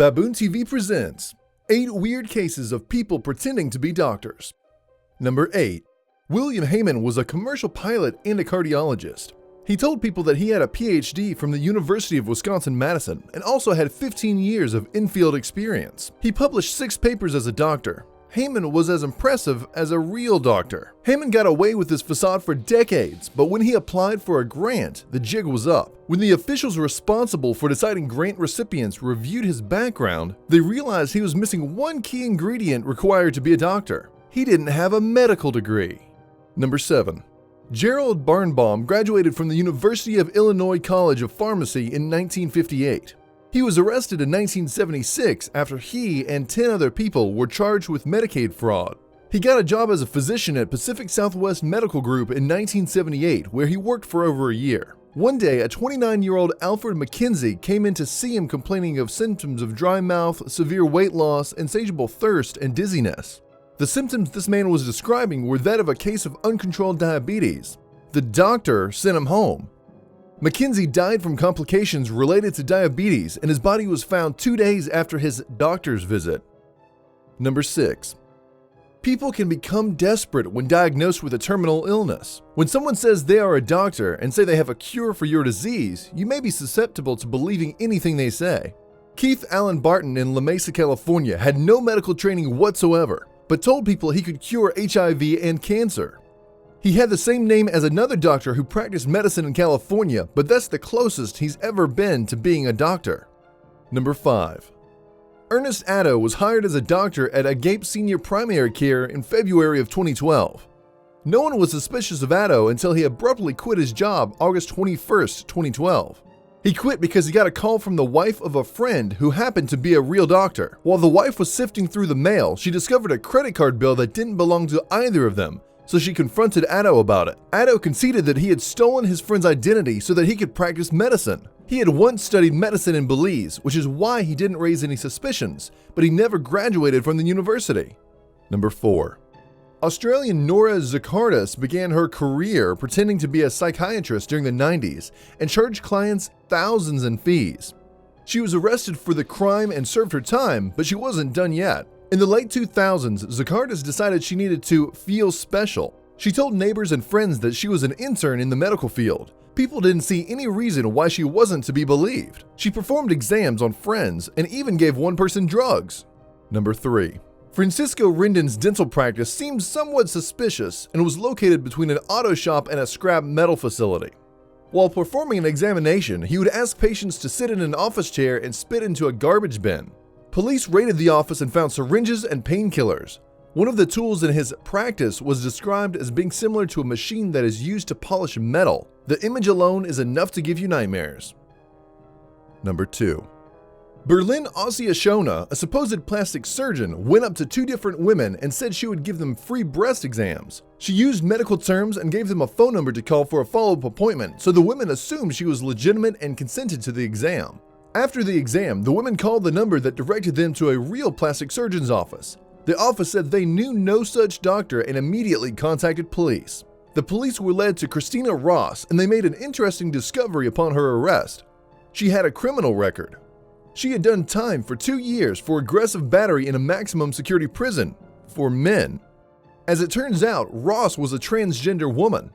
Baboon TV presents 8 weird cases of people pretending to be doctors. Number 8. William Hamman was a commercial pilot and a cardiologist. He told people that he had a PhD from the University of Wisconsin-Madison and also had 15 years of in-field experience. He published 6 papers as a doctor. Hamman was as impressive as a real doctor. Hamman got away with his facade for decades, but when he applied for a grant, the jig was up. When the officials responsible for deciding grant recipients reviewed his background, they realized he was missing one key ingredient required to be a doctor. He didn't have a medical degree. Number 7. Gerald Barnbaum graduated from the University of Illinois College of Pharmacy in 1958. He was arrested in 1976 after he and 10 other people were charged with Medicaid fraud. He got a job as a physician at Pacific Southwest Medical Group in 1978, where he worked for over a year. One day, a 29-year-old Alfred McKenzie came in to see him complaining of symptoms of dry mouth, severe weight loss, insatiable thirst, and dizziness. The symptoms this man was describing were that of a case of uncontrolled diabetes. The doctor sent him home. McKenzie died from complications related to diabetes, and his body was found 2 days after his doctor's visit. Number 6. People can become desperate when diagnosed with a terminal illness. When someone says they are a doctor and say they have a cure for your disease, you may be susceptible to believing anything they say. Keith Allen Barton in La Mesa, California had no medical training whatsoever, but told people he could cure HIV and cancer. He had the same name as another doctor who practiced medicine in California, but that's the closest he's ever been to being a doctor. Number 5. Ernest Addo was hired as a doctor at Agape Senior Primary Care in February of 2012. No one was suspicious of Addo until he abruptly quit his job August 21, 2012. He quit because he got a call from the wife of a friend who happened to be a real doctor. While the wife was sifting through the mail, she discovered a credit card bill that didn't belong to either of them, so she confronted Addo about it. Addo conceded that he had stolen his friend's identity so that he could practice medicine. He had once studied medicine in Belize, which is why he didn't raise any suspicions, but he never graduated from the university. Number 4. Australian Nora Zacardis began her career pretending to be a psychiatrist during the 90s and charged clients thousands in fees. She was arrested for the crime and served her time, but she wasn't done yet. In the late 2000s, Zacardis decided she needed to feel special. She told neighbors and friends that she was an intern in the medical field. People didn't see any reason why she wasn't to be believed. She performed exams on friends and even gave one person drugs. Number 3. Francisco Rendon's dental practice seemed somewhat suspicious and was located between an auto shop and a scrap metal facility. While performing an examination, he would ask patients to sit in an office chair and spit into a garbage bin. Police raided the office and found syringes and painkillers. One of the tools in his practice was described as being similar to a machine that is used to polish metal. The image alone is enough to give you nightmares. Number 2. Berlin Ossia, a supposed plastic surgeon, went up to 2 different women and said she would give them free breast exams. She used medical terms and gave them a phone number to call for a follow-up appointment, so the women assumed she was legitimate and consented to the exam. After the exam, the women called the number that directed them to a real plastic surgeon's office. The office said they knew no such doctor and immediately contacted police. The police were led to Christina Ross, and they made an interesting discovery upon her arrest. She had a criminal record. She had done time for 2 years for aggressive battery in a maximum security prison for men. As it turns out, Ross was a transgender woman.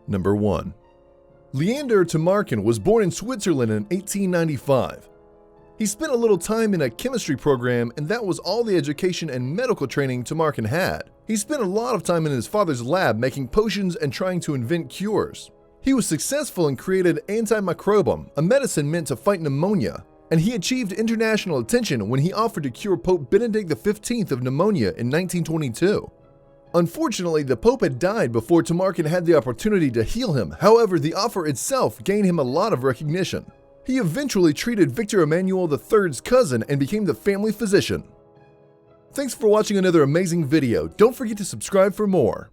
Number 1. Leander Tamarkin was born in Switzerland in 1895. He spent a little time in a chemistry program, and that was all the education and medical training Tamarkin had. He spent a lot of time in his father's lab making potions and trying to invent cures. He was successful and created antimicrobium, a medicine meant to fight pneumonia, and he achieved international attention when he offered to cure Pope Benedict XV of pneumonia in 1922. Unfortunately, the Pope had died before Tamarkin had the opportunity to heal him. However, the offer itself gained him a lot of recognition. He eventually treated Victor Emmanuel III's cousin and became the family physician. Thanks for watching another amazing video. Don't forget to subscribe for more.